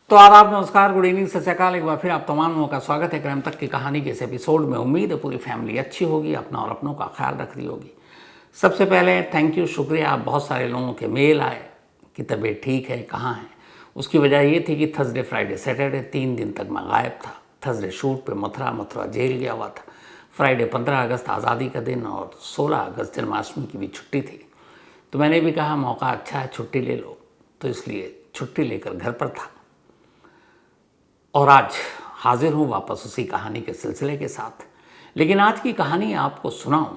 तो आदाब, नमस्कार, गुड इवनिंग, सत श्री अकाल। एक बार फिर आप तमाम लोगों का स्वागत है क्रम तक की कहानी के इस एपिसोड में। उम्मीद है पूरी फैमिली अच्छी होगी, अपना और अपनों का ख्याल रख रही होगी। सबसे पहले थैंक यू, शुक्रिया। बहुत सारे लोगों के मेल आए कि तबीयत ठीक है, कहाँ है। उसकी वजह ये थी कि थर्सडे, फ्राइडे, सैटरडे 3 दिन तक मैं गायब था। थर्सडे शूट पे मथुरा जेल गया हुआ था। फ्राइडे 15 अगस्त आज़ादी का दिन और 16 अगस्त जन्माष्टमी की भी छुट्टी थी। तो मैंने भी कहा मौका अच्छा है, छुट्टी ले लो, तो इसलिए छुट्टी लेकर घर पर था। और आज हाजिर हूँ वापस उसी कहानी के सिलसिले के साथ। लेकिन आज की कहानी आपको सुनाऊं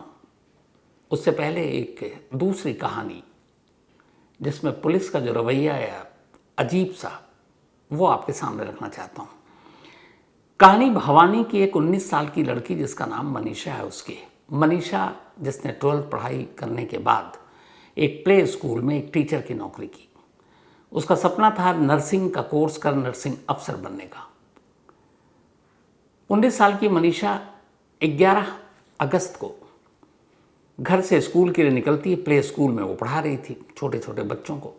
उससे पहले एक दूसरी कहानी जिसमें पुलिस का जो रवैया है अजीब सा, वो आपके सामने रखना चाहता हूँ। कहानी भवानी की एक 19 साल की लड़की जिसका नाम मनीषा है उसकी। मनीषा जिसने 12th पढ़ाई करने के बाद एक प्ले स्कूल में एक टीचर की नौकरी की। उसका सपना था नर्सिंग का कोर्स कर नर्सिंग अफसर बनने का। 19 साल की मनीषा 11 अगस्त को घर से स्कूल के लिए निकलती है। प्ले स्कूल में वो पढ़ा रही थी छोटे छोटे बच्चों को।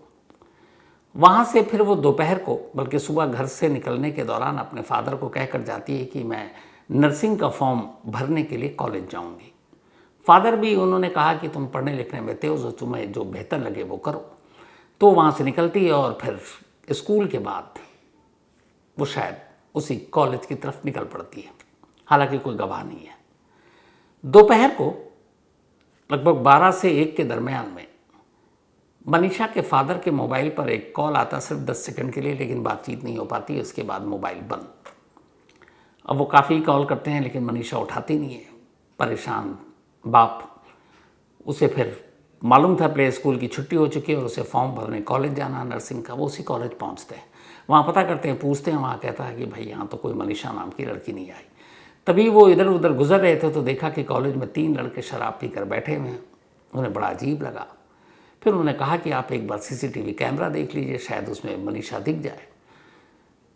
वहाँ से फिर वो दोपहर को, बल्कि सुबह घर से निकलने के दौरान अपने फादर को कहकर जाती है कि मैं नर्सिंग का फॉर्म भरने के लिए कॉलेज जाऊँगी। फादर भी, उन्होंने कहा कि तुम पढ़ने लिखने में तेज हो, तुम्हें जो बेहतर लगे वो करो। तो वहाँ से निकलती है और फिर स्कूल के बाद वो शायद उसी कॉलेज की तरफ निकल पड़ती है। हालांकि कोई गवाह नहीं है। दोपहर को लगभग 12 से 1 के दरमियान में मनीषा के फादर के मोबाइल पर एक कॉल आता, सिर्फ 10 सेकंड के लिए, लेकिन बातचीत नहीं हो पाती। उसके बाद मोबाइल बंद। अब वो काफ़ी कॉल करते हैं लेकिन मनीषा उठाती नहीं है। परेशान बाप, उसे फिर मालूम था प्ले स्कूल की छुट्टी हो चुकी है और उसे फॉर्म भरने कॉलेज जाना नर्सिंग का। वो उसी कॉलेज पहुंचते हैं, वहाँ पता करते हैं, पूछते हैं। वहाँ कहता है कि भाई यहाँ तो कोई मनीषा नाम की लड़की नहीं आई। तभी वो इधर उधर गुजर रहे थे तो देखा कि कॉलेज में 3 लड़के शराब पीकर बैठे हुए हैं। उन्हें बड़ा अजीब लगा। फिर उन्होंने कहा कि आप एक बार CCTV कैमरा देख लीजिए, शायद उसमें मनीषा दिख जाए।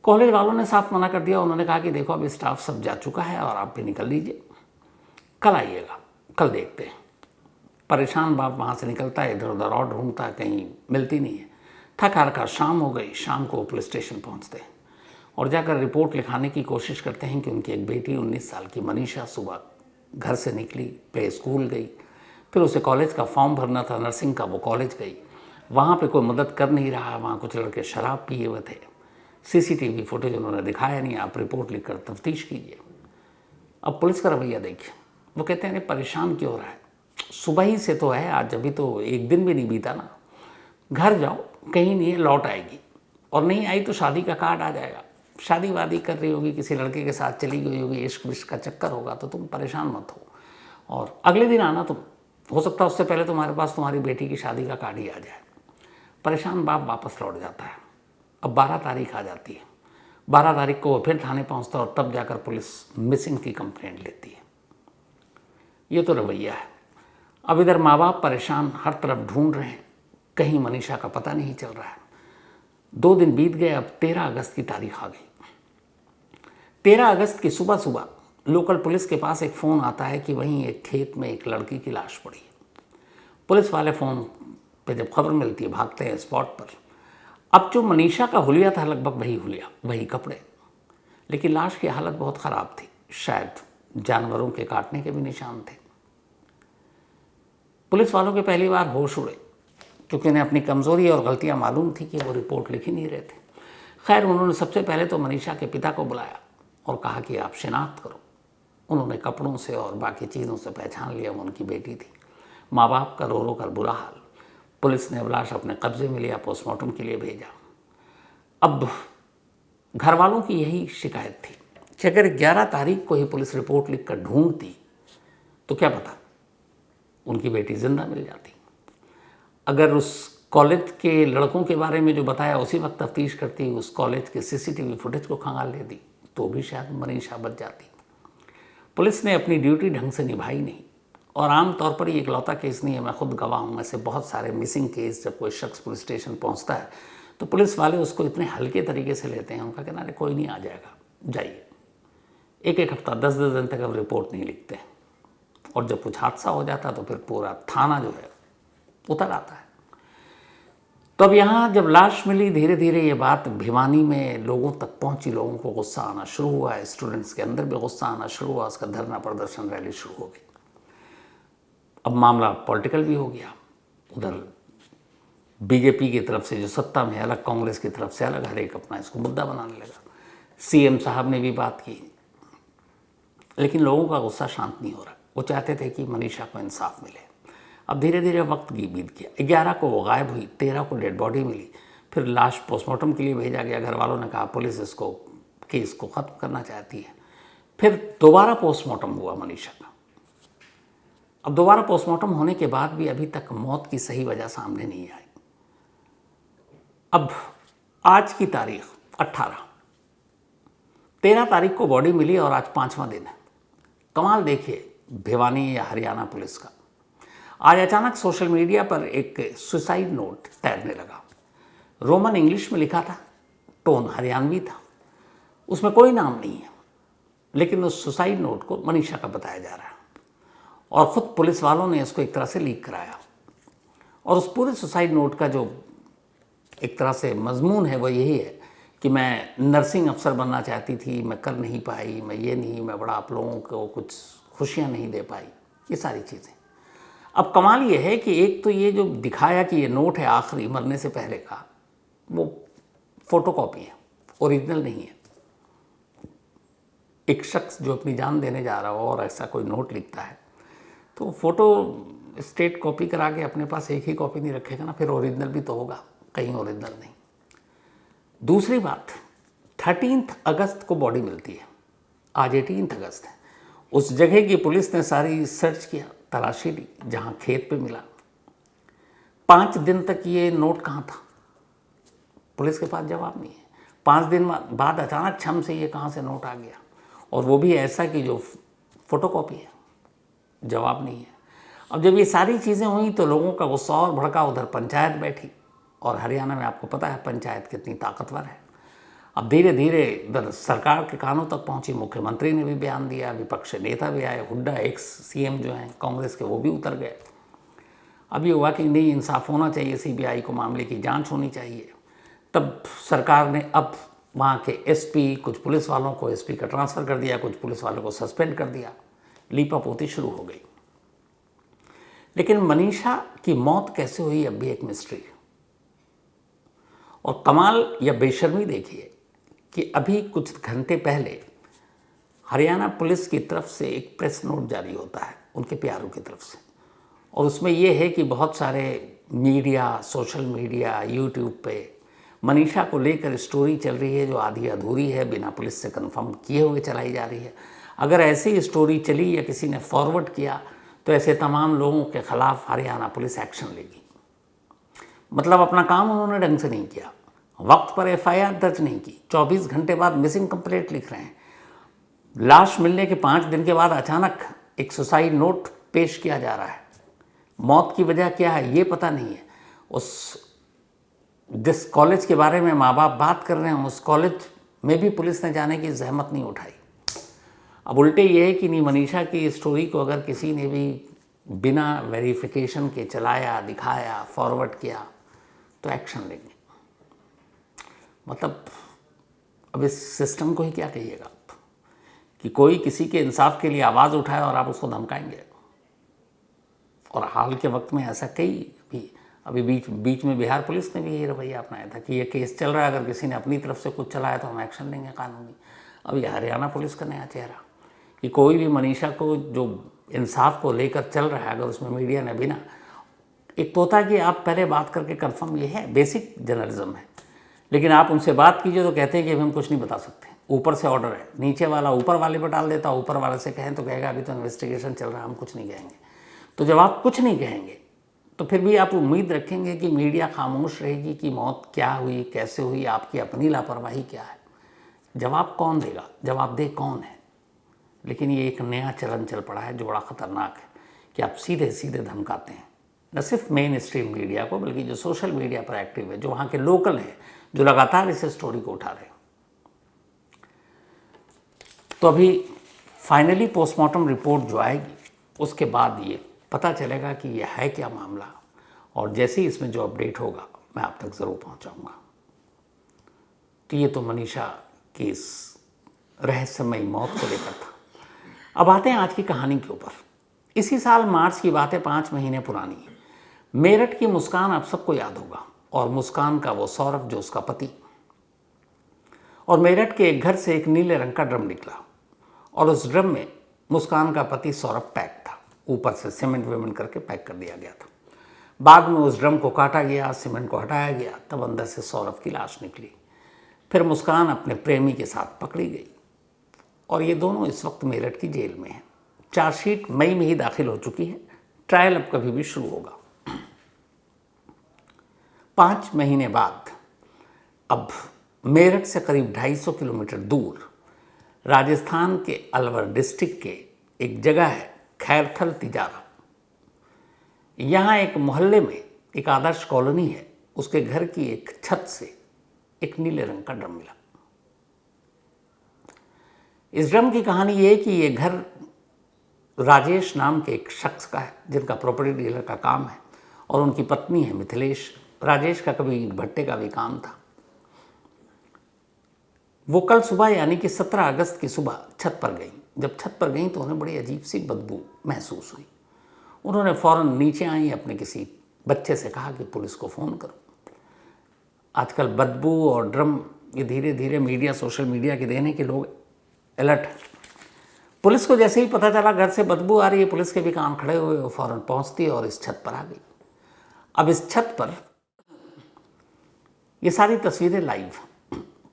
कॉलेज वालों ने साफ मना कर दिया। उन्होंने कहा कि देखो अभी स्टाफ सब जा चुका है और आप भी निकल लीजिए, कल आइएगा, कल देखते हैं। परेशान बाप वहाँ से निकलता है, इधर उधर और ढूंढता है, कहीं मिलती नहीं है। थक हार कर शाम हो गई। शाम को पुलिस स्टेशन पहुँचते हैं और जाकर रिपोर्ट लिखाने की कोशिश करते हैं कि उनकी एक बेटी 19 साल की मनीषा सुबह घर से निकली, प्ले स्कूल गई, फिर उसे कॉलेज का फॉर्म भरना था नर्सिंग का, वो कॉलेज गई। वहाँ पे कोई मदद कर नहीं रहा। वहाँ कुछ लड़के शराब पिए हुए थे। CCTV फुटेज उन्होंने दिखाया नहीं। आप रिपोर्ट लिखकर तफ्तीश कीजिए। अब पुलिस का रवैया देखिए। वो कहते हैं परेशान क्यों हो रहा है, सुबह ही से तो है, आज अभी तो एक दिन भी नहीं बीता ना। घर जाओ, कहीं नहीं है, लौट आएगी। और नहीं आई तो शादी का कार्ड आ जाएगा। शादी वादी कर रही होगी, किसी लड़के के साथ चली गई होगी, इश्क विश्क का चक्कर होगा, तो तुम परेशान मत हो और अगले दिन आना तुम। हो सकता है उससे पहले तुम्हारे पास तुम्हारी बेटी की शादी का कार्ड ही आ जाए। परेशान बाप वापस लौट जाता है। अब 12 तारीख आ जाती है। 12 तारीख को वो फिर थाने पहुँचता है और तब जाकर पुलिस मिसिंग की कंप्लेंट लेती है। ये तो रवैया है। अब इधर माँ बाप परेशान, हर तरफ ढूंढ रहे हैं, कहीं मनीषा का पता नहीं चल रहा है। 2 दिन बीत गए। अब 13 अगस्त की तारीख आ गई। 13 अगस्त की सुबह सुबह लोकल पुलिस के पास एक फ़ोन आता है कि वहीं एक खेत में एक लड़की की लाश पड़ी है। पुलिस वाले फ़ोन पे जब खबर मिलती है भागते हैं स्पॉट पर। अब जो मनीषा का हुलिया था लगभग वही हुलिया, वही कपड़े, लेकिन लाश की हालत बहुत ख़राब थी। शायद जानवरों के काटने के भी निशान थे। पुलिस वालों के पहली बार होश उड़े, क्योंकि उन्हें अपनी कमज़ोरी और गलतियां मालूम थी कि वो रिपोर्ट लिख ही नहीं रहे थे। खैर, उन्होंने सबसे पहले तो मनीषा के पिता को बुलाया और कहा कि आप शिनाख्त करो। उन्होंने कपड़ों से और बाकी चीज़ों से पहचान लिया वो उनकी बेटी थी। माँ बाप का रो रो कर बुरा हाल। पुलिस ने लाश अपने कब्जे में लिया, पोस्टमार्टम के लिए भेजा। अब घर वालों की यही शिकायत थी कि अगर 11 तारीख को ही पुलिस रिपोर्ट लिख कर ढूंढती तो क्या पता उनकी बेटी जिंदा मिल जाती। अगर उस कॉलेज के लड़कों के बारे में जो बताया उसी वक्त तफ्तीश करती, उस कॉलेज के CCTV फुटेज को खंगाल लेती, तो भी शायद मनीषा बच जाती। पुलिस ने अपनी ड्यूटी ढंग से निभाई नहीं। और आम तौर पर ये इकलौता केस नहीं है, मैं खुद गवाह हूँ। ऐसे बहुत सारे मिसिंग केस जब कोई शख्स पुलिस स्टेशन पहुँचता है तो पुलिस वाले उसको इतने हल्के तरीके से लेते हैं। उनका कहना है कोई नहीं, आ जाएगा, जाइए। एक हफ्ता 10 दिन तक अब रिपोर्ट नहीं लिखते हैं। और जब कुछ हादसा हो जाता तो फिर पूरा थाना जो है उतर आता है। तो अब यहाँ जब लाश मिली, धीरे धीरे ये बात भिवानी में लोगों तक पहुंची, लोगों को गुस्सा आना शुरू हुआ, स्टूडेंट्स के अंदर भी गुस्सा आना शुरू हुआ, उसका धरना प्रदर्शन रैली शुरू हो गई। अब मामला पॉलिटिकल भी हो गया, उधर बीजेपी की तरफ से जो सत्ता में अलग, कांग्रेस की तरफ से अलग, हर एक अपना इसको मुद्दा बनाने लगा। सीएम साहब ने भी बात की, लेकिन लोगों का गुस्सा शांत नहीं हो रहा। वो चाहते थे कि मनीषा को इंसाफ मिले। अब धीरे धीरे वक्त बीत गया, 11 को वो गायब हुई, 13 को डेड बॉडी मिली, फिर लाश पोस्टमार्टम के लिए भेजा गया। घर वालों ने कहा पुलिस इसको केस को ख़त्म करना चाहती है। फिर दोबारा पोस्टमार्टम हुआ मनीषा का। अब दोबारा पोस्टमार्टम होने के बाद भी अभी तक मौत की सही वजह सामने नहीं आई। अब आज की तारीख 18, 13 तारीख को बॉडी मिली और आज 5वां दिन है। कमाल देखिए भिवानी या हरियाणा पुलिस का। आज अचानक सोशल मीडिया पर एक सुसाइड नोट तैरने लगा। रोमन इंग्लिश में लिखा था, टोन हरियाणवी था, उसमें कोई नाम नहीं है, लेकिन उस सुसाइड नोट को मनीषा का बताया जा रहा है और ख़ुद पुलिस वालों ने इसको एक तरह से लीक कराया। और उस पूरे सुसाइड नोट का जो एक तरह से मजमून है वो यही है कि मैं नर्सिंग अफसर बनना चाहती थी, मैं कर नहीं पाई, मैं ये नहीं, मैं बड़ा आप लोगों को कुछ खुशियाँ नहीं दे पाई, ये सारी चीज़ें। अब कमाल ये है कि एक तो ये जो दिखाया कि ये नोट है आखिरी मरने से पहले का, वो फोटोकॉपी है, ओरिजिनल नहीं है। एक शख्स जो अपनी जान देने जा रहा हो और ऐसा कोई नोट लिखता है तो फोटो स्टेट कॉपी करा के अपने पास एक ही कॉपी नहीं रखेगा ना, फिर ओरिजिनल भी तो होगा, कहीं ओरिजिनल नहीं। दूसरी बात, 13 अगस्त को बॉडी मिलती है, आज 18 अगस्त है। उस जगह की पुलिस ने सारी सर्च किया, तलाशी ली, जहां खेत पे मिला। 5 दिन तक ये नोट कहाँ था, पुलिस के पास जवाब नहीं है। 5 दिन बाद अचानक छम से ये कहाँ से नोट आ गया, और वो भी ऐसा कि जो फोटोकॉपी है, जवाब नहीं है। अब जब ये सारी चीज़ें हुई तो लोगों का गुस्सा और भड़का। उधर पंचायत बैठी, और हरियाणा में आपको पता है पंचायत कितनी ताकतवर है। अब धीरे धीरे इधर सरकार के कानों तक पहुंची, मुख्यमंत्री ने भी बयान दिया, विपक्ष नेता भी आए, हुड्डा एक्स सीएम जो हैं कांग्रेस के वो भी उतर गए। अब ये हुआ कि नहीं, इंसाफ होना चाहिए, सीबीआई को मामले की जांच होनी चाहिए। तब सरकार ने अब वहाँ के एसपी, कुछ पुलिस वालों को एसपी का ट्रांसफ़र कर दिया, कुछ पुलिस वालों को सस्पेंड कर दिया, लीपापोती शुरू हो गई। लेकिन मनीषा की मौत कैसे हुई अब भी एक मिस्ट्री है। और कमाल या बेशर्मी देखिए कि अभी कुछ घंटे पहले हरियाणा पुलिस की तरफ से एक प्रेस नोट जारी होता है उनके प्यारों की तरफ से, और उसमें यह है कि बहुत सारे मीडिया, सोशल मीडिया, यूट्यूब पे मनीषा को लेकर स्टोरी चल रही है जो आधी अधूरी है, बिना पुलिस से कंफर्म किए हुए चलाई जा रही है। अगर ऐसी स्टोरी चली या किसी ने फॉरवर्ड किया तो ऐसे तमाम लोगों के खिलाफ हरियाणा पुलिस एक्शन लेगी। मतलब अपना काम उन्होंने ढंग से नहीं किया, वक्त पर एफआईआर दर्ज नहीं की, 24 घंटे बाद मिसिंग कंप्लेंट लिख रहे हैं, लाश मिलने के 5 दिन के बाद अचानक एक सुसाइड नोट पेश किया जा रहा है। मौत की वजह क्या है ये पता नहीं है। उस जिस कॉलेज के बारे में माँ बाप बात कर रहे हैं उस कॉलेज में भी पुलिस ने जाने की जहमत नहीं उठाई। अब उल्टे ये है कि नहीं, मनीषा की स्टोरी को अगर किसी ने भी बिना वेरिफिकेशन के चलाया, दिखाया, फॉरवर्ड किया तो एक्शन लेंगे। मतलब अब इस सिस्टम को ही क्या कहिएगा आप, कि कोई किसी के इंसाफ के लिए आवाज़ उठाए और आप उसको धमकाएंगे। और हाल के वक्त में ऐसा कई अभी बीच में बिहार पुलिस ने भी ये रवैया अपनाया था कि ये केस चल रहा है, अगर किसी ने अपनी तरफ से कुछ चलाया तो हम एक्शन लेंगे कानूनी। अब ये हरियाणा पुलिस का नया चेहरा कि कोई भी मनीषा को जो इंसाफ को लेकर चल रहा है, अगर उसमें मीडिया ने बिना, एक तो होता है कि आप पहले बात करके कंफर्म, ये है बेसिक जर्नलिज्म है, लेकिन आप उनसे बात कीजिए तो कहते हैं कि हम कुछ नहीं बता सकते, ऊपर से ऑर्डर है, नीचे वाला ऊपर वाले पर डाल देता, ऊपर वाले से कहें तो कहेगा अभी तो इन्वेस्टिगेशन चल रहा है, हम कुछ नहीं कहेंगे। तो जब आप कुछ नहीं कहेंगे तो फिर भी आप उम्मीद रखेंगे कि मीडिया खामोश रहेगी कि मौत क्या हुई, कैसे हुई, आपकी अपनी लापरवाही क्या है। जवाब कौन देगा, जवाबदेह कौन है? लेकिन ये एक नया चलन चल पड़ा है जो बड़ा ख़तरनाक है कि आप सीधे सीधे धमकाते हैं, न सिर्फ मेन स्ट्रीम मीडिया को बल्कि जो सोशल मीडिया पर एक्टिव है, जो वहाँ के लोकल हैं, जो लगातार इस स्टोरी को उठा रहे हैं। तो अभी फाइनली पोस्टमार्टम रिपोर्ट जो आएगी उसके बाद ये पता चलेगा कि यह है क्या मामला, और जैसे ही इसमें जो अपडेट होगा मैं आप तक ज़रूर पहुंचाऊंगा। तो ये तो मनीषा की इस रहस्यमयी मौत को लेकर था। अब आते हैं आज की कहानी के ऊपर। इसी साल मार्च की बात है, 5 महीने पुरानी। मेरठ की मुस्कान आप सबको याद होगा, और मुस्कान का वो सौरभ जो उसका पति। और मेरठ के एक घर से एक नीले रंग का ड्रम निकला, और उस ड्रम में मुस्कान का पति सौरभ पैक था। ऊपर से सीमेंट वेमेंट करके पैक कर दिया गया था। बाद में उस ड्रम को काटा गया, सीमेंट को हटाया गया, तब अंदर से सौरभ की लाश निकली। फिर मुस्कान अपने प्रेमी के साथ पकड़ी गई, और ये दोनों इस वक्त मेरठ की जेल में हैं। चार्जशीट मई में ही दाखिल हो चुकी है, ट्रायल अब कभी भी शुरू होगा। 5 महीने बाद अब मेरठ से करीब 250 किलोमीटर दूर राजस्थान के अलवर डिस्ट्रिक्ट के एक जगह है खैरथल तिजारा। यहाँ एक मोहल्ले में एक आदर्श कॉलोनी है, उसके घर की एक छत से एक नीले रंग का ड्रम मिला। इस ड्रम की कहानी ये है कि ये घर राजेश नाम के एक शख्स का है, जिनका प्रॉपर्टी डीलर का काम है, और उनकी पत्नी है मिथिलेश। राजेश का कभी ईंट भट्टे का भी काम था। वो कल सुबह यानी कि 17 अगस्त की सुबह छत पर गई। जब छत पर गई तो उन्हें बड़ी अजीब सी बदबू महसूस हुई। उन्होंने फ़ौरन नीचे आई, अपने किसी बच्चे से कहा कि पुलिस को फ़ोन करो। आजकल बदबू और ड्रम ये धीरे धीरे मीडिया, सोशल मीडिया के देने के लोग अलर्ट हैं। पुलिस को जैसे ही पता चला घर से बदबू आ रही है, पुलिस के भी कान खड़े हुए, वो फ़ौरन पहुंचती है और इस छत पर आ गई। अब इस छत पर ये सारी तस्वीरें लाइव।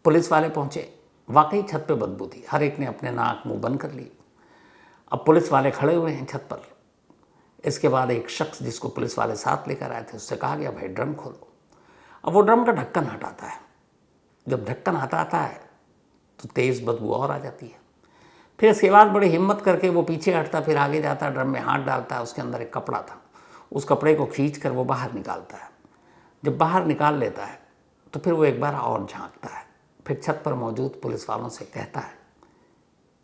पुलिस वाले पहुंचे, वाकई छत पे बदबू थी। हर एक ने अपने नाक मुंह बंद कर लिए। अब पुलिस वाले खड़े हुए हैं छत पर। इसके बाद एक शख्स जिसको पुलिस वाले साथ लेकर आए थे, उससे कहा गया भाई ड्रम खोलो। अब वो ड्रम का ढक्कन हटाता है। जब ढक्कन हटाता है तो तेज़ बदबू और आ जाती है। फिर इसके बाद बड़ी हिम्मत करके वो पीछे हटता, फिर आगे जाता, ड्रम में हाथ डालता है। उसके अंदर एक कपड़ा था, उस कपड़े को खींच कर वो बाहर निकालता है। जब बाहर निकाल लेता है तो फिर वो एक बार और झांकता है। फिर छत पर मौजूद पुलिस वालों से कहता है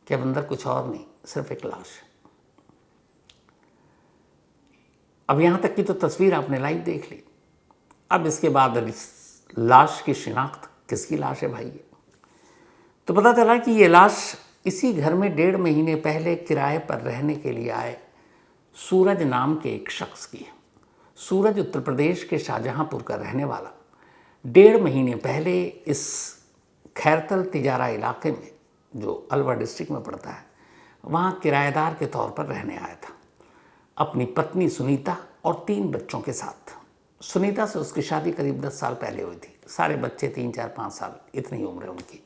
कि अब अंदर कुछ और नहीं, सिर्फ एक लाश है। अब यहाँ तक की तो तस्वीर आपने लाइव देख ली। अब इसके बाद लाश की शिनाख्त, किसकी लाश है भाई ये? तो पता चला कि ये लाश इसी घर में 1.5 महीने पहले किराए पर रहने के लिए आए सूरज नाम के एक शख्स की है। सूरज उत्तर प्रदेश के शाहजहांपुर का रहने वाला 1.5 महीने पहले इस खैरथल तिजारा इलाके में, जो अलवर डिस्ट्रिक्ट में पड़ता है, वहाँ किराएदार के तौर पर रहने आया था अपनी पत्नी सुनीता और 3 बच्चों के साथ। सुनीता से उसकी शादी करीब 10 साल पहले हुई थी। सारे बच्चे 3, 4, 5 साल, इतनी उम्र है उनकी।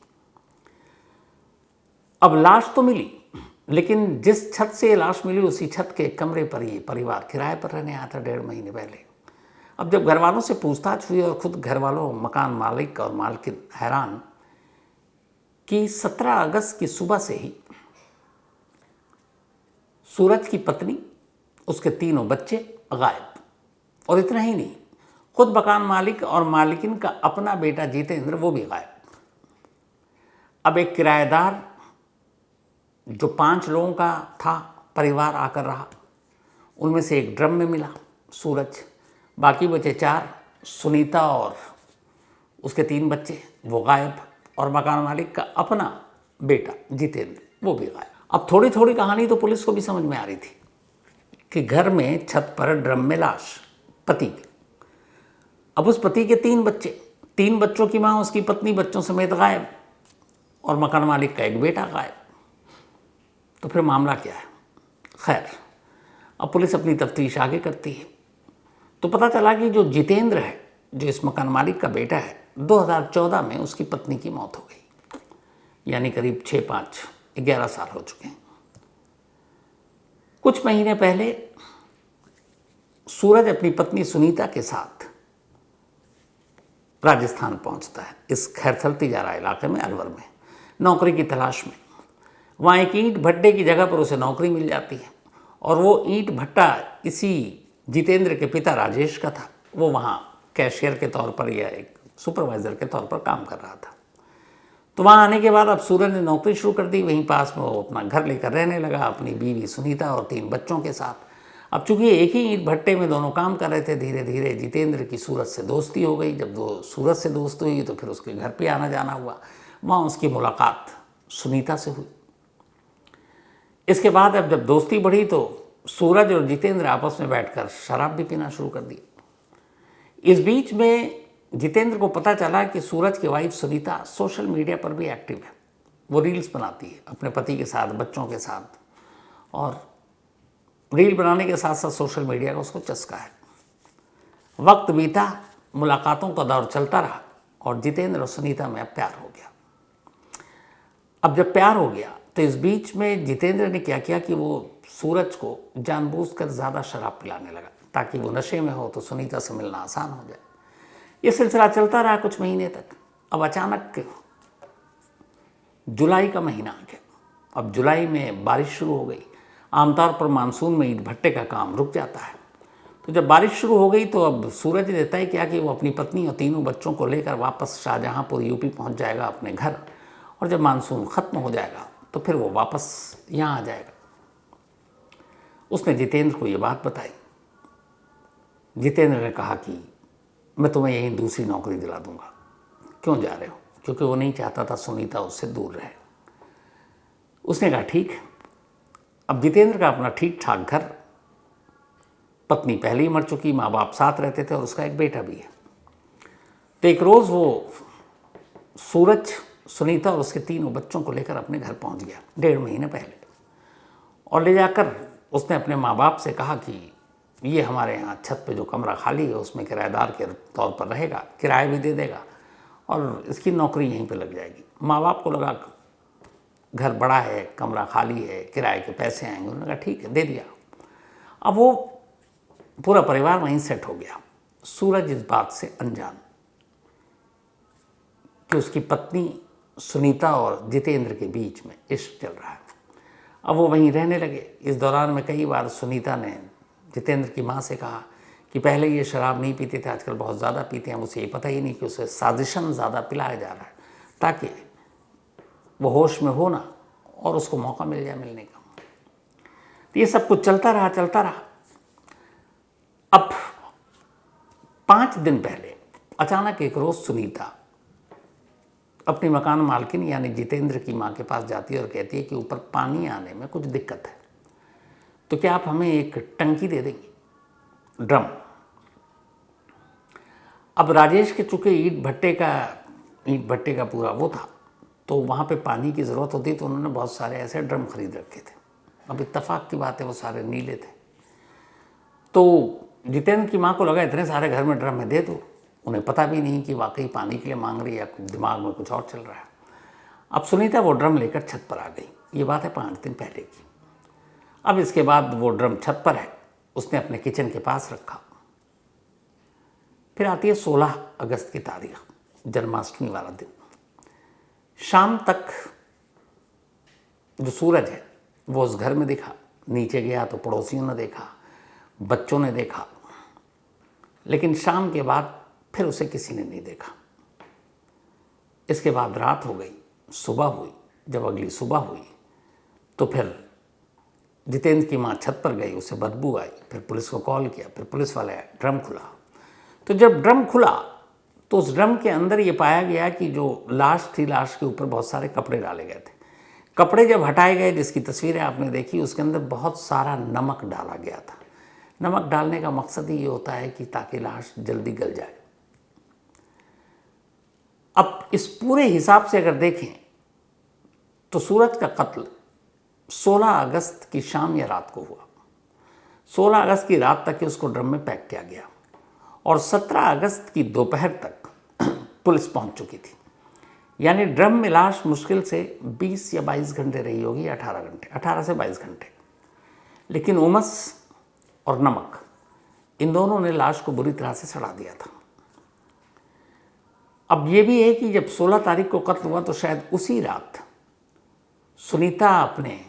अब लाश तो मिली, लेकिन जिस छत से ये लाश मिली उसी छत के कमरे पर ये परिवार किराए पर रहने आया था 1.5 महीने पहले। अब जब घर वालों से पूछताछ हुई और खुद घर वालों, मकान मालिक और मालकिन हैरान कि 17 अगस्त की सुबह से ही सूरज की पत्नी, उसके 3 बच्चे गायब। और इतना ही नहीं, खुद मकान मालिक और मालिकिन का अपना बेटा जितेंद्र, वो भी गायब। अब एक किराएदार जो 5 लोगों का था परिवार आकर रहा, उनमें से एक ड्रम में मिला सूरज, बाकी बचे 4, सुनीता और उसके 3 बच्चे, वो गायब, और मकान मालिक का अपना बेटा जितेंद्र, वो भी गायब। अब थोड़ी थोड़ी कहानी तो पुलिस को भी समझ में आ रही थी कि घर में छत पर ड्रम में लाश पति की। अब उस पति के 3 बच्चे, 3 बच्चों की माँ, उसकी पत्नी बच्चों समेत गायब, और मकान मालिक का एक बेटा गायब। तो फिर मामला क्या है? खैर, अब पुलिस अपनी तफ्तीश आगे करती है। तो पता चला कि जो जितेंद्र है, जो इस मकान मालिक का बेटा है, 2014 में उसकी पत्नी की मौत हो गई, यानी करीब 6, 5, 11 साल हो चुके हैं। कुछ महीने पहले सूरज अपनी पत्नी सुनीता के साथ राजस्थान पहुंचता है, इस खैरथल तिजारा इलाके में, अलवर में, नौकरी की तलाश में। वहाँ एक ईंट भट्टे की जगह पर उसे नौकरी मिल जाती है, और वो ईंट भट्टा इसी जितेंद्र के पिता राजेश का था। वो वहाँ कैशियर के तौर पर या एक सुपरवाइज़र के तौर पर काम कर रहा था। तो वहाँ आने के बाद अब सूरज ने नौकरी शुरू कर दी। वहीं पास में वो अपना घर लेकर रहने लगा, अपनी बीवी सुनीता और 3 बच्चों के साथ। अब चूंकि एक ही ईंट भट्टे में दोनों काम कर रहे थे, धीरे धीरे जितेंद्र की सूरज से दोस्ती हो गई। जब वो सूरज से दोस्ती हुई तो फिर उसके घर पे आना जाना हुआ। वहाँ उसकी मुलाकात सुनीता से हुई। इसके बाद अब जब दोस्ती बढ़ी तो सूरज और जितेंद्र आपस में बैठकर शराब भी पीना शुरू कर दी। इस बीच में जितेंद्र को पता चला कि सूरज की वाइफ सुनीता सोशल मीडिया पर भी एक्टिव है। वो रील्स बनाती है अपने पति के साथ, बच्चों के साथ, और रील बनाने के साथ साथ सोशल मीडिया का उसको चस्का है। वक्त बीता, मुलाकातों का दौर चलता रहा और जितेंद्र और सुनीता में अब प्यार हो गया। अब जब प्यार हो गया तो इस बीच में जितेंद्र ने क्या किया कि वो सूरज को जानबूझकर ज़्यादा शराब पिलाने लगा ताकि वो नशे में हो तो सुनीता से मिलना आसान हो जाए। ये सिलसिला चलता रहा कुछ महीने तक। अब अचानक जुलाई का महीना आ गया। अब जुलाई में बारिश शुरू हो गई। आमतौर पर मानसून में ईंट भट्टे का काम रुक जाता है। तो जब बारिश शुरू हो गई तो अब सूरज ने तय किया कि वो अपनी पत्नी और तीनों बच्चों को लेकर वापस शाहजहांपुर यूपी पहुंच जाएगा अपने घर, और जब मानसून ख़त्म हो जाएगा तो फिर वो वापस यहाँ आ जाएगा। उसने जितेंद्र को ये बात बताई। जितेंद्र ने कहा कि मैं तुम्हें यहीं दूसरी नौकरी दिला दूंगा, क्यों जा रहे हो? क्योंकि वो नहीं चाहता था सुनीता उससे दूर रहे। उसने कहा ठीक है। अब जितेंद्र का अपना ठीक ठाक घर, पत्नी पहले ही मर चुकी, माँ बाप साथ रहते थे और उसका एक बेटा भी है। तो एक रोज़ वो सूरज, सुनीता और उसके तीनों बच्चों को लेकर अपने घर पहुंच गया 1.5 महीने पहले, और ले जाकर उसने अपने माँ बाप से कहा कि ये हमारे यहाँ छत पे जो कमरा खाली है उसमें किराएदार के तौर पर रहेगा, किराया भी दे देगा और इसकी नौकरी यहीं पे लग जाएगी। माँ बाप को लगा घर बड़ा है, कमरा खाली है, किराए के पैसे आएंगे। उन्होंने कहा ठीक है, दे दिया। अब वो पूरा परिवार वहीं सेट हो गया। सूरज इस बात से अनजान कि उसकी पत्नी सुनीता और जितेंद्र के बीच में इश्क चल रहा है। अब वो वहीं रहने लगे। इस दौरान में कई बार सुनीता ने जितेंद्र की माँ से कहा कि पहले ये शराब नहीं पीते थे, आजकल बहुत ज़्यादा पीते हैं। उसे ये पता ही नहीं कि उसे साजिशन ज़्यादा पिलाया जा रहा है ताकि वो होश में हो ना और उसको मौका मिल जाए मिलने का। तो ये सब कुछ चलता रहा। अब 5 दिन पहले अचानक एक रोज़ सुनीता अपनी मकान मालकिन यानी जितेंद्र की माँ के पास जाती है और कहती है कि ऊपर पानी आने में कुछ दिक्कत है, तो क्या आप हमें एक टंकी दे देंगी, ड्रम। अब राजेश के चूँकि ईंट भट्टे का पूरा वो था, तो वहाँ पे पानी की ज़रूरत होती, तो उन्होंने बहुत सारे ऐसे ड्रम खरीद रखे थे। अब इत्तेफाक की बात है वो सारे नीले थे। तो जितेंद्र की माँ को लगा इतने सारे घर में ड्रम में दे दो। उन्हें पता भी नहीं कि वाकई पानी के लिए मांग रही है या दिमाग में कुछ और चल रहा है। अब सुनीता वो ड्रम लेकर छत पर आ गई। ये बात है 5 दिन पहले की। अब इसके बाद वो ड्रम छत पर है, उसने अपने किचन के पास रखा। फिर आती है 16 अगस्त की तारीख, जन्माष्टमी वाला दिन। शाम तक जो सूरज है वो उस घर में दिखा। नीचे गया तो पड़ोसियों ने देखा, बच्चों ने देखा, लेकिन शाम के बाद फिर उसे किसी ने नहीं देखा। इसके बाद रात हो गई, सुबह हुई। जब अगली सुबह हुई तो फिर जितेंद्र की माँ छत पर गई, उसे बदबू आई। फिर पुलिस को कॉल किया, फिर पुलिस वाले आए, ड्रम खुला। तो जब ड्रम खुला तो उस ड्रम के अंदर ये पाया गया कि जो लाश थी, लाश के ऊपर बहुत सारे कपड़े डाले गए थे। कपड़े जब हटाए गए, जिसकी तस्वीरें आपने देखी, उसके अंदर बहुत सारा नमक डाला गया था। नमक डालने का मकसद ही ये होता है कि ताकि लाश जल्दी गल जाए। अब इस पूरे हिसाब से अगर देखें तो सूरज का कत्ल 16 अगस्त की शाम या रात को हुआ। 16 अगस्त की रात तक ही उसको ड्रम में पैक किया गया और 17 अगस्त की दोपहर तक पुलिस पहुंच चुकी थी। यानी ड्रम में लाश मुश्किल से 20 या 22 घंटे रही होगी, 18 घंटे, 18 से 22 घंटे। लेकिन उमस और नमक, इन दोनों ने लाश को बुरी तरह से सड़ा दिया था। अब ये भी है कि जब 16 तारीख को कत्ल हुआ तो शायद उसी रात सुनीता अपने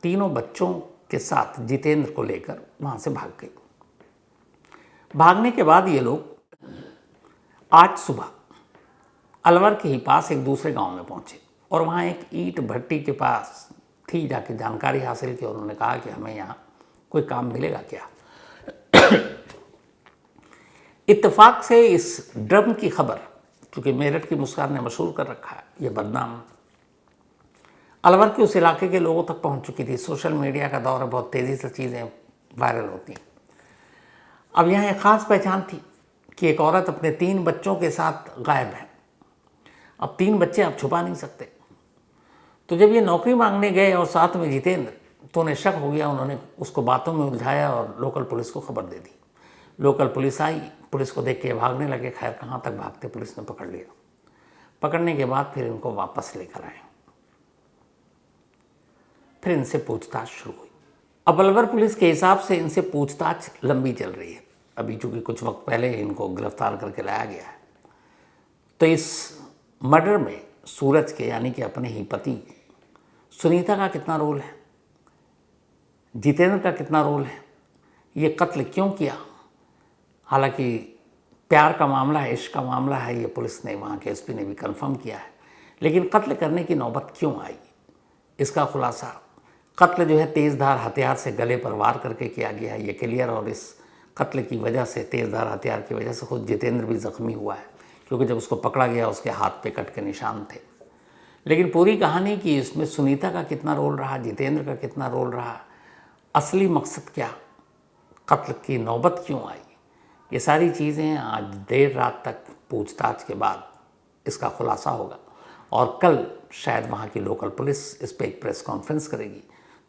तीनों बच्चों के साथ जितेंद्र को लेकर वहाँ से भाग गई। भागने के बाद ये लोग आज सुबह अलवर के ही पास एक दूसरे गांव में पहुँचे और वहाँ एक ईंट भट्टी के पास थी, जाके जानकारी हासिल की और उन्होंने कहा कि हमें यहाँ कोई काम मिलेगा क्या। इत्तेफाक से इस ड्रम की खबर, चूंकि मेरठ की मुस्कान ने मशहूर कर रखा है, ये बदनाम अलवर के उस इलाके के लोगों तक पहुंच चुकी थी। सोशल मीडिया का दौर है, बहुत तेज़ी से चीज़ें वायरल होती हैं। अब यहाँ एक ख़ास पहचान थी कि एक औरत अपने 3 बच्चों के साथ गायब है। अब 3 बच्चे आप छुपा नहीं सकते। तो जब ये नौकरी मांगने गए और साथ में जितेंद्र, तो उन्हें शक हो गया। उन्होंने उसको बातों में उलझाया और लोकल पुलिस को खबर दे दी। लोकल पुलिस आई, पुलिस को देख के भागने लगे। खैर कहाँ तक भागते, पुलिस ने पकड़ लिया। पकड़ने के बाद फिर इनको वापस लेकर आए, फिर इनसे पूछताछ शुरू हुई। अब अलवर पुलिस के हिसाब से इनसे पूछताछ लंबी चल रही है। अभी चूंकि कुछ वक्त पहले इनको गिरफ्तार करके लाया गया है, तो इस मर्डर में सूरज के, यानी कि अपने ही पति सुनीता का कितना रोल है, जितेंद्र का कितना रोल है, ये कत्ल क्यों किया। हालांकि प्यार का मामला है, इश्क का मामला है, ये पुलिस ने, वहाँ के एसपी ने भी कंफर्म किया है। लेकिन कत्ल करने की नौबत क्यों आई, इसका खुलासा, कत्ल जो है तेज़धार हथियार से गले पर वार करके किया गया है, ये क्लियर। और इस कत्ल की वजह से, तेज़धार हथियार की वजह से खुद जितेंद्र भी ज़ख्मी हुआ है, क्योंकि जब उसको पकड़ा गया उसके हाथ पे कट के निशान थे। लेकिन पूरी कहानी की इसमें सुनीता का कितना रोल रहा, जितेंद्र का कितना रोल रहा, असली मकसद क्या, कत्ल की नौबत क्यों आई, ये सारी चीज़ें आज देर रात तक पूछताछ के बाद इसका खुलासा होगा। और कल शायद वहाँ की लोकल पुलिस इस पर एक प्रेस कॉन्फ्रेंस करेगी,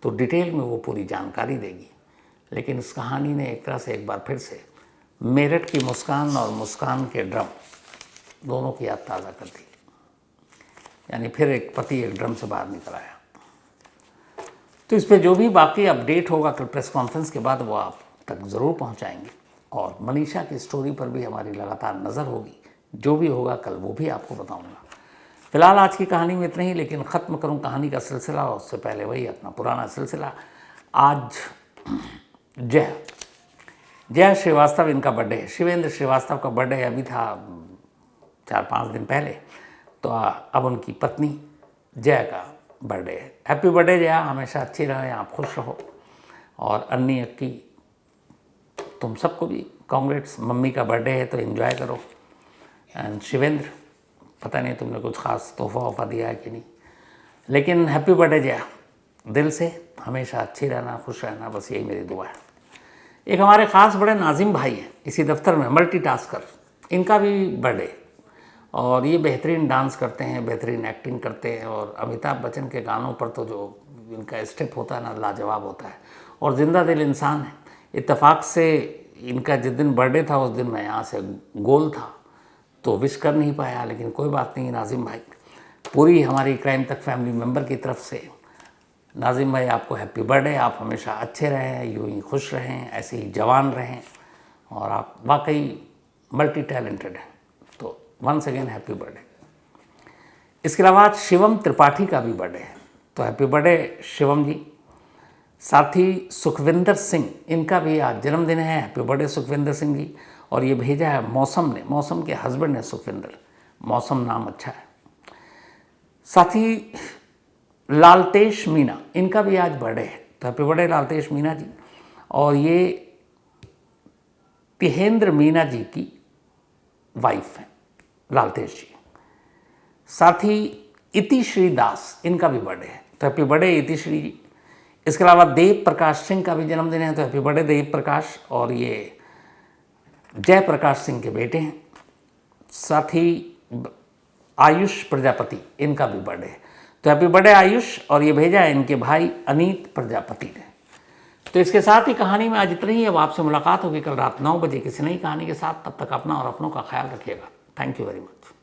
तो डिटेल में वो पूरी जानकारी देगी। लेकिन इस कहानी ने एक तरह से एक बार फिर से मेरठ की मुस्कान और मुस्कान के ड्रम दोनों की याद ताज़ा कर दी। यानी फिर एक पति एक ड्रम से बाहर निकल आया। तो इस पर जो भी बाकी अपडेट होगा कल प्रेस कॉन्फ्रेंस के बाद, वो आप तक ज़रूर पहुंचाएंगे। और मनीषा की स्टोरी पर भी हमारी लगातार नज़र होगी। जो भी होगा कल वो भी आपको बताऊंगा। फिलहाल आज की कहानी में इतना ही, लेकिन ख़त्म करूं कहानी का सिलसिला, उससे पहले वही अपना पुराना सिलसिला। आज जया श्रीवास्तव, इनका बर्थडे है। शिवेंद्र श्रीवास्तव का बर्थडे अभी था 4-5 दिन पहले, तो अब उनकी पत्नी जया का बर्थडे है। हैप्पी बर्थडे जया, हमेशा अच्छी रहे, आप खुश रहो। और अन्नी अक्की, तुम सबको भी कांग्रेट्स। मम्मी का बर्थडे है तो एंजॉय करो। एंड शिवेंद्र, पता नहीं तुमने कुछ ख़ास तोहफा वोफा दिया है कि नहीं, लेकिन हैप्पी बर्थडे जया, दिल से हमेशा अच्छी रहना, खुश रहना, बस यही मेरी दुआ है। एक हमारे ख़ास बड़े नाजिम भाई हैं इसी दफ्तर में, मल्टीटास्कर, इनका भी बर्थडे। और ये बेहतरीन डांस करते हैं, बेहतरीन एक्टिंग करते हैं। और अमिताभ बच्चन के गानों पर तो जो इनका स्टेप होता है ना, लाजवाब होता है। और जिंदा दिल इंसान है। इत्तेफाक से इनका जिस दिन बर्थडे था उस दिन मैं यहाँ से गोल था, तो विश कर नहीं पाया। लेकिन कोई बात नहीं नाजिम भाई, पूरी हमारी क्राइम तक फैमिली मेम्बर की तरफ से नाजिम भाई आपको हैप्पी बर्थडे। आप हमेशा अच्छे रहें, यूँ ही खुश रहें, ऐसे ही जवान रहें। और आप वाकई मल्टी टैलेंटेड हैं, तो वंस अगेन हैप्पी बर्थडे। इसके अलावा आज शिवम त्रिपाठी का भी बर्थडे है, तो हैप्पी बर्थडे शिवम जी। साथ ही सुखविंदर सिंह, इनका भी आज जन्मदिन है, हैप्पी बर्थडे सुखविंदर सिंह जी। और ये भेजा है मौसम ने, मौसम के हस्बैंड है सुखविंदर, मौसम नाम अच्छा है। साथ ही लालतेश मीना, इनका भी आज बर्थडे है, तो हैप्पी बर्थडे लालतेश मीना जी। और ये तिहेंद्र मीना जी की वाइफ है लालतेश जी। साथ ही इतिश्री दास, इनका भी बर्थडे है, तो हैप्पी बर्थडे इतिश्री जी। इसके अलावा देव प्रकाश सिंह का भी जन्मदिन है, तो हैप्पी बर्थडे देव प्रकाश। और ये जय प्रकाश सिंह के बेटे हैं। साथ ही आयुष प्रजापति, इनका भी बर्थडे है, तो हैप्पी बर्थडे आयुष। और ये भेजा है इनके भाई अनीत प्रजापति ने। तो इसके साथ ही कहानी में आज इतना ही। अब आपसे मुलाकात होगी कल रात 9 बजे किसी नई कहानी के साथ। तब तक अपना और अपनों का ख्याल रखिएगा। Thank you very much.